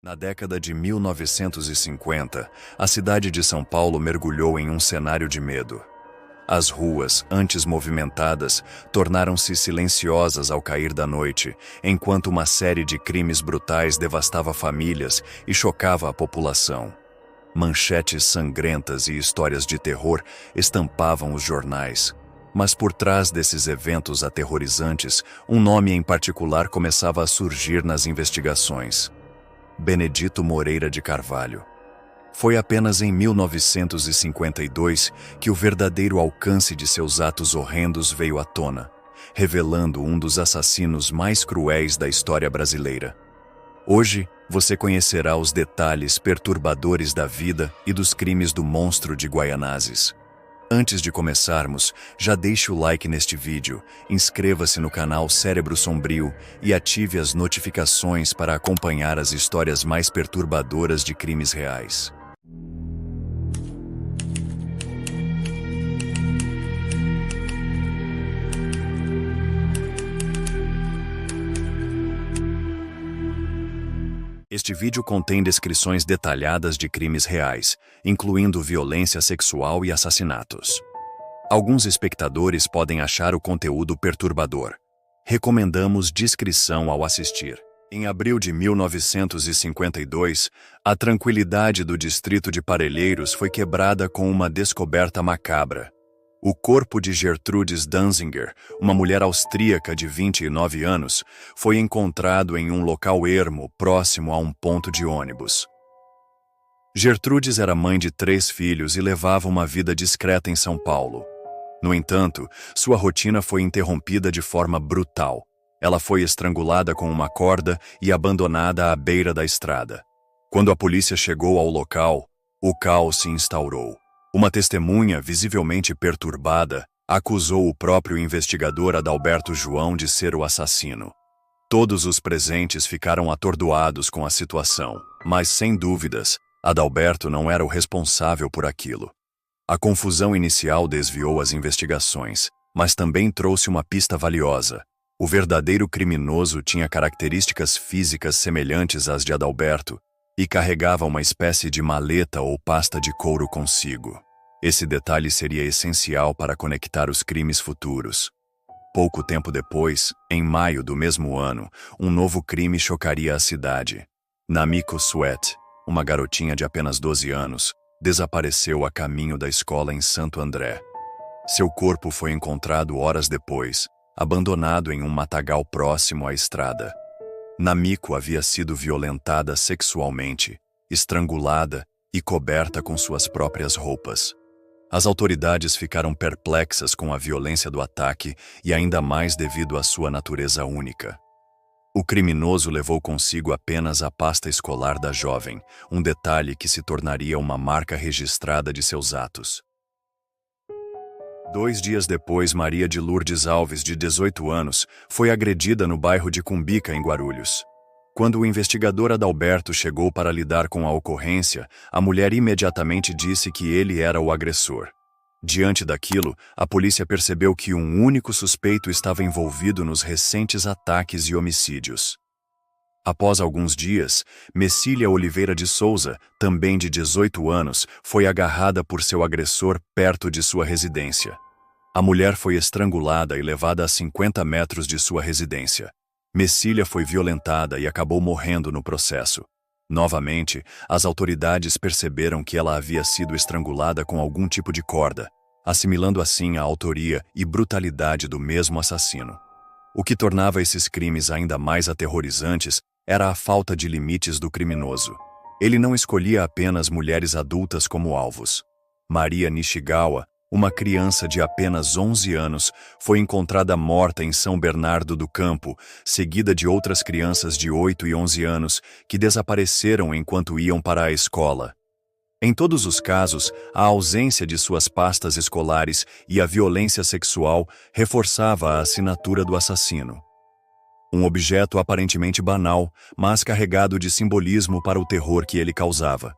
Na década de 1950, a cidade de São Paulo mergulhou em um cenário de medo. As ruas, antes movimentadas, tornaram-se silenciosas ao cair da noite, enquanto uma série de crimes brutais devastava famílias e chocava a população. Manchetes sangrentas e histórias de terror estampavam os jornais. Mas por trás desses eventos aterrorizantes, um nome em particular começava a surgir nas investigações: Benedito Moreira de Carvalho. Foi apenas em 1952 que o verdadeiro alcance de seus atos horrendos veio à tona, revelando um dos assassinos mais cruéis da história brasileira. Hoje, você conhecerá os detalhes perturbadores da vida e dos crimes do monstro de Guaianazes. Antes de começarmos, já deixe o like neste vídeo, inscreva-se no canal Cérebro Sombrio e ative as notificações para acompanhar as histórias mais perturbadoras de crimes reais. Este vídeo contém descrições detalhadas de crimes reais, incluindo violência sexual e assassinatos. Alguns espectadores podem achar o conteúdo perturbador. Recomendamos discrição ao assistir. Em abril de 1952, a tranquilidade do distrito de Parelheiros foi quebrada com uma descoberta macabra. O corpo de Gertrudes Danzinger, uma mulher austríaca de 29 anos, foi encontrado em um local ermo próximo a um ponto de ônibus. Gertrudes era mãe de 3 filhos e levava uma vida discreta em São Paulo. No entanto, sua rotina foi interrompida de forma brutal. Ela foi estrangulada com uma corda e abandonada à beira da estrada. Quando a polícia chegou ao local, o caos se instaurou. Uma testemunha, visivelmente perturbada, acusou o próprio investigador Adalberto João de ser o assassino. Todos os presentes ficaram atordoados com a situação, mas, sem dúvidas, Adalberto não era o responsável por aquilo. A confusão inicial desviou as investigações, mas também trouxe uma pista valiosa. O verdadeiro criminoso tinha características físicas semelhantes às de Adalberto e carregava uma espécie de maleta ou pasta de couro consigo. Esse detalhe seria essencial para conectar os crimes futuros. Pouco tempo depois, em maio do mesmo ano, um novo crime chocaria a cidade. Namiko Sweat, uma garotinha de apenas 12 anos, desapareceu a caminho da escola em Santo André. Seu corpo foi encontrado horas depois, abandonado em um matagal próximo à estrada. Namiko havia sido violentada sexualmente, estrangulada e coberta com suas próprias roupas. As autoridades ficaram perplexas com a violência do ataque e ainda mais devido à sua natureza única. O criminoso levou consigo apenas a pasta escolar da jovem, um detalhe que se tornaria uma marca registrada de seus atos. 2 dias depois, Maria de Lourdes Alves, de 18 anos, foi agredida no bairro de Cumbica, em Guarulhos. Quando o investigador Adalberto chegou para lidar com a ocorrência, a mulher imediatamente disse que ele era o agressor. Diante daquilo, a polícia percebeu que um único suspeito estava envolvido nos recentes ataques e homicídios. Após alguns dias, Messília Oliveira de Souza, também de 18 anos, foi agarrada por seu agressor perto de sua residência. A mulher foi estrangulada e levada a 50 metros de sua residência. Messília foi violentada e acabou morrendo no processo. Novamente, as autoridades perceberam que ela havia sido estrangulada com algum tipo de corda, assimilando assim a autoria e brutalidade do mesmo assassino. O que tornava esses crimes ainda mais aterrorizantes era a falta de limites do criminoso. Ele não escolhia apenas mulheres adultas como alvos. Maria Nishigawa, uma criança de apenas 11 anos, foi encontrada morta em São Bernardo do Campo, seguida de outras crianças de 8 e 11 anos que desapareceram enquanto iam para a escola. Em todos os casos, a ausência de suas pastas escolares e a violência sexual reforçava a assinatura do assassino. Um objeto aparentemente banal, mas carregado de simbolismo para o terror que ele causava.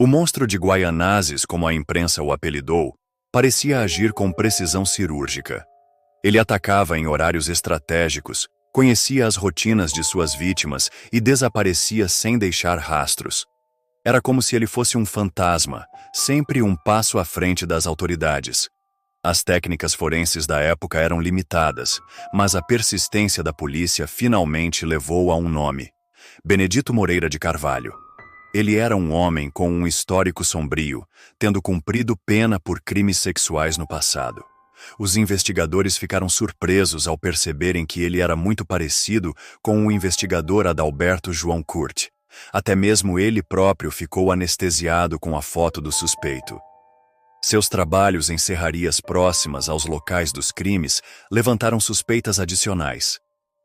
O monstro de Guaianazes, como a imprensa o apelidou, parecia agir com precisão cirúrgica. Ele atacava em horários estratégicos, Conhecia as rotinas de suas vítimas e desaparecia sem deixar rastros. Era como se ele fosse um fantasma, sempre um passo à frente das autoridades. As técnicas forenses da época eram limitadas, mas a persistência da polícia finalmente levou a um nome: Benedito Moreira de Carvalho. Ele era um homem com um histórico sombrio, tendo cumprido pena por crimes sexuais no passado. Os investigadores ficaram surpresos ao perceberem que ele era muito parecido com o investigador Adalberto João Kurt. Até mesmo ele próprio ficou anestesiado com a foto do suspeito. Seus trabalhos em serrarias próximas aos locais dos crimes levantaram suspeitas adicionais.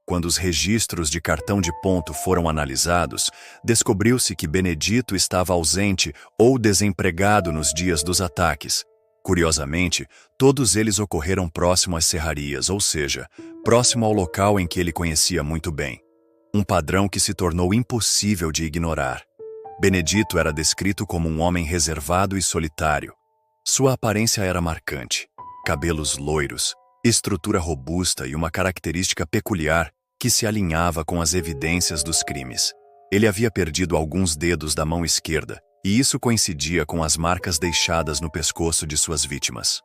Quando os registros de cartão de ponto foram analisados, descobriu-se que Benedito estava ausente ou desempregado nos dias dos ataques. Curiosamente, todos eles ocorreram próximo às serrarias, ou seja, próximo ao local em que ele conhecia muito bem. Um padrão que se tornou impossível de ignorar. Benedito era descrito como um homem reservado e solitário. Sua aparência era marcante: cabelos loiros, estrutura robusta e uma característica peculiar que se alinhava com as evidências dos crimes. Ele havia perdido alguns dedos da mão esquerda, e isso coincidia com as marcas deixadas no pescoço de suas vítimas.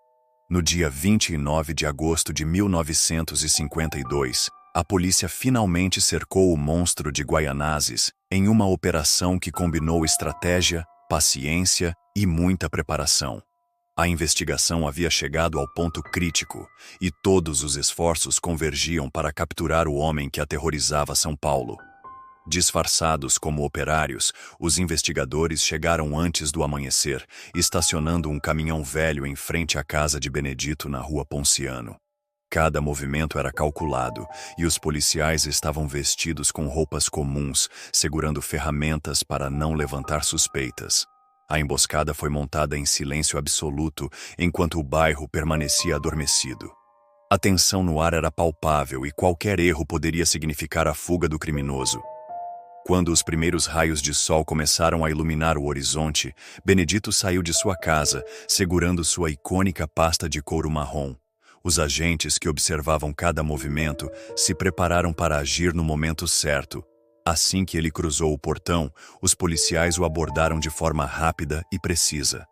No dia 29 de agosto de 1952, a polícia finalmente cercou o monstro de Guaianazes em uma operação que combinou estratégia, paciência e muita preparação. A investigação havia chegado ao ponto crítico e todos os esforços convergiam para capturar o homem que aterrorizava São Paulo. Disfarçados como operários, os investigadores chegaram antes do amanhecer, estacionando um caminhão velho em frente à casa de Benedito na Rua Ponciano. Cada movimento era calculado e os policiais estavam vestidos com roupas comuns, segurando ferramentas para não levantar suspeitas. A emboscada foi montada em silêncio absoluto enquanto o bairro permanecia adormecido. A tensão no ar era palpável e qualquer erro poderia significar a fuga do criminoso. Quando os primeiros raios de sol começaram a iluminar o horizonte, Benedito saiu de sua casa, segurando sua icônica pasta de couro marrom. Os agentes que observavam cada movimento se prepararam para agir no momento certo. Assim que ele cruzou o portão, os policiais o abordaram de forma rápida e precisa.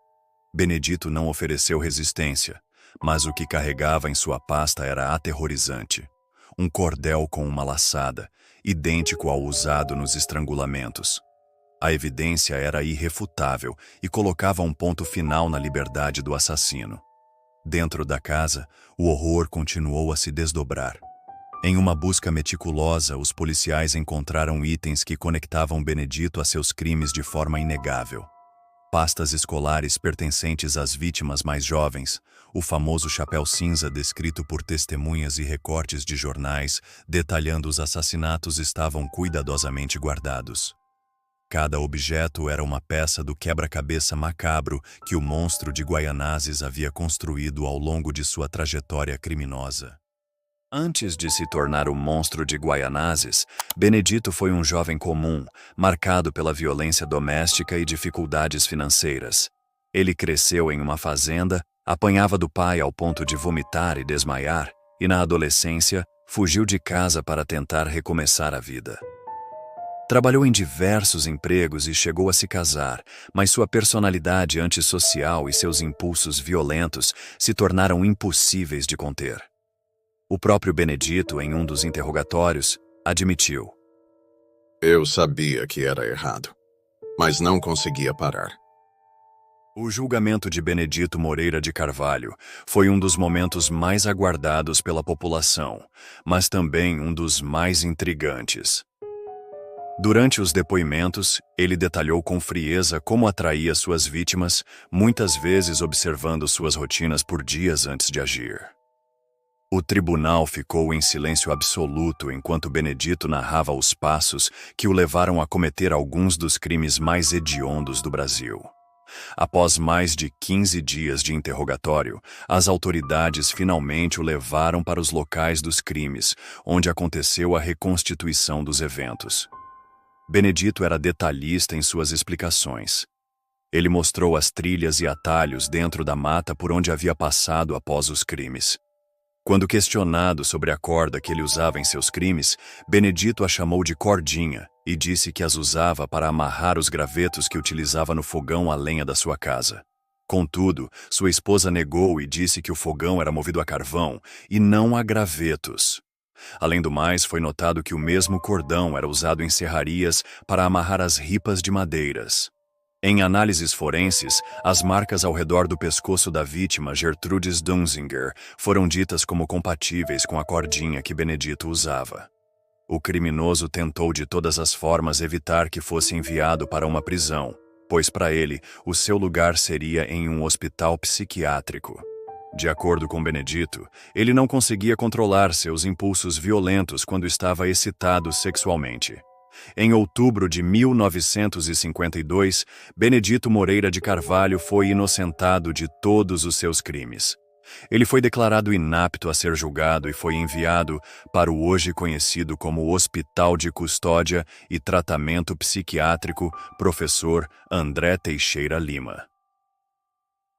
Benedito não ofereceu resistência, mas o que carregava em sua pasta era aterrorizante. Um cordel com uma laçada, idêntico ao usado nos estrangulamentos. A evidência era irrefutável e colocava um ponto final na liberdade do assassino. Dentro da casa, o horror continuou a se desdobrar. Em uma busca meticulosa, os policiais encontraram itens que conectavam Benedito a seus crimes de forma inegável. Pastas escolares pertencentes às vítimas mais jovens, o famoso chapéu cinza descrito por testemunhas e recortes de jornais detalhando os assassinatos estavam cuidadosamente guardados. Cada objeto era uma peça do quebra-cabeça macabro que o monstro de Guaianazes havia construído ao longo de sua trajetória criminosa. Antes de se tornar o monstro de Guaianazes, Benedito foi um jovem comum, marcado pela violência doméstica e dificuldades financeiras. Ele cresceu em uma fazenda, apanhava do pai ao ponto de vomitar e desmaiar, e na adolescência, fugiu de casa para tentar recomeçar a vida. Trabalhou em diversos empregos e chegou a se casar, mas sua personalidade antissocial e seus impulsos violentos se tornaram impossíveis de conter. O próprio Benedito, em um dos interrogatórios, admitiu: Eu sabia que era errado, mas não conseguia parar. O julgamento de Benedito Moreira de Carvalho foi um dos momentos mais aguardados pela população, mas também um dos mais intrigantes. Durante os depoimentos, ele detalhou com frieza como atraía suas vítimas, muitas vezes observando suas rotinas por dias antes de agir. O tribunal ficou em silêncio absoluto enquanto Benedito narrava os passos que o levaram a cometer alguns dos crimes mais hediondos do Brasil. Após mais de 15 dias de interrogatório, as autoridades finalmente o levaram para os locais dos crimes, onde aconteceu a reconstituição dos eventos. Benedito era detalhista em suas explicações. Ele mostrou as trilhas e atalhos dentro da mata por onde havia passado após os crimes. Quando questionado sobre a corda que ele usava em seus crimes, Benedito a chamou de cordinha e disse que as usava para amarrar os gravetos que utilizava no fogão a lenha da sua casa. Contudo, sua esposa negou e disse que o fogão era movido a carvão e não a gravetos. Além do mais, foi notado que o mesmo cordão era usado em serrarias para amarrar as ripas de madeiras. Em análises forenses, as marcas ao redor do pescoço da vítima, Gertrudes Dunzinger, foram ditas como compatíveis com a cordinha que Benedito usava. O criminoso tentou de todas as formas evitar que fosse enviado para uma prisão, pois para ele, o seu lugar seria em um hospital psiquiátrico. De acordo com Benedito, ele não conseguia controlar seus impulsos violentos quando estava excitado sexualmente. Em outubro de 1952, Benedito Moreira de Carvalho foi inocentado de todos os seus crimes. Ele foi declarado inapto a ser julgado e foi enviado para o hoje conhecido como Hospital de Custódia e Tratamento Psiquiátrico Professor André Teixeira Lima.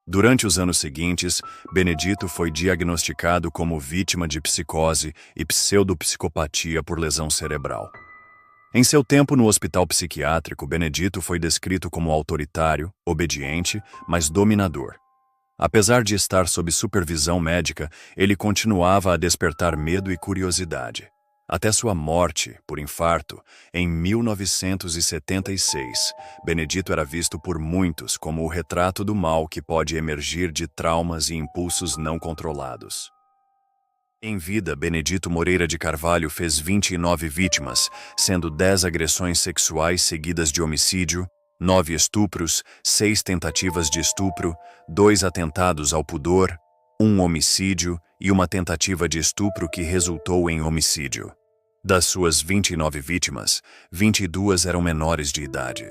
Durante os anos seguintes, Benedito foi diagnosticado como vítima de psicose e pseudopsicopatia por lesão cerebral. Em seu tempo no hospital psiquiátrico, Benedito foi descrito como autoritário, obediente, mas dominador. Apesar de estar sob supervisão médica, ele continuava a despertar medo e curiosidade. Até sua morte, por infarto, em 1976, Benedito era visto por muitos como o retrato do mal que pode emergir de traumas e impulsos não controlados. Em vida, Benedito Moreira de Carvalho fez 29 vítimas, sendo 10 agressões sexuais seguidas de homicídio, 9 estupros, 6 tentativas de estupro, 2 atentados ao pudor, 1 homicídio e uma tentativa de estupro que resultou em homicídio. Das suas 29 vítimas, 22 eram menores de idade.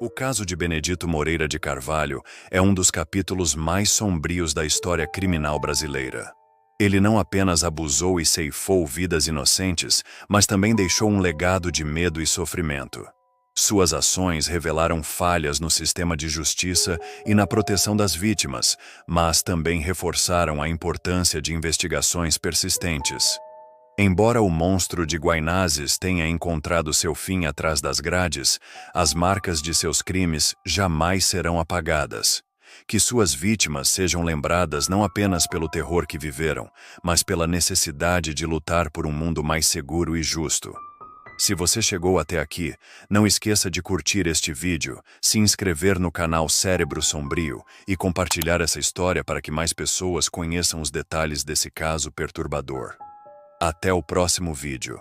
O caso de Benedito Moreira de Carvalho é um dos capítulos mais sombrios da história criminal brasileira. Ele não apenas abusou e ceifou vidas inocentes, mas também deixou um legado de medo e sofrimento. Suas ações revelaram falhas no sistema de justiça e na proteção das vítimas, mas também reforçaram a importância de investigações persistentes. Embora o monstro de Guaianazes tenha encontrado seu fim atrás das grades, as marcas de seus crimes jamais serão apagadas. Que suas vítimas sejam lembradas não apenas pelo terror que viveram, mas pela necessidade de lutar por um mundo mais seguro e justo. Se você chegou até aqui, não esqueça de curtir este vídeo, se inscrever no canal Cérebro Sombrio e compartilhar essa história para que mais pessoas conheçam os detalhes desse caso perturbador. Até o próximo vídeo.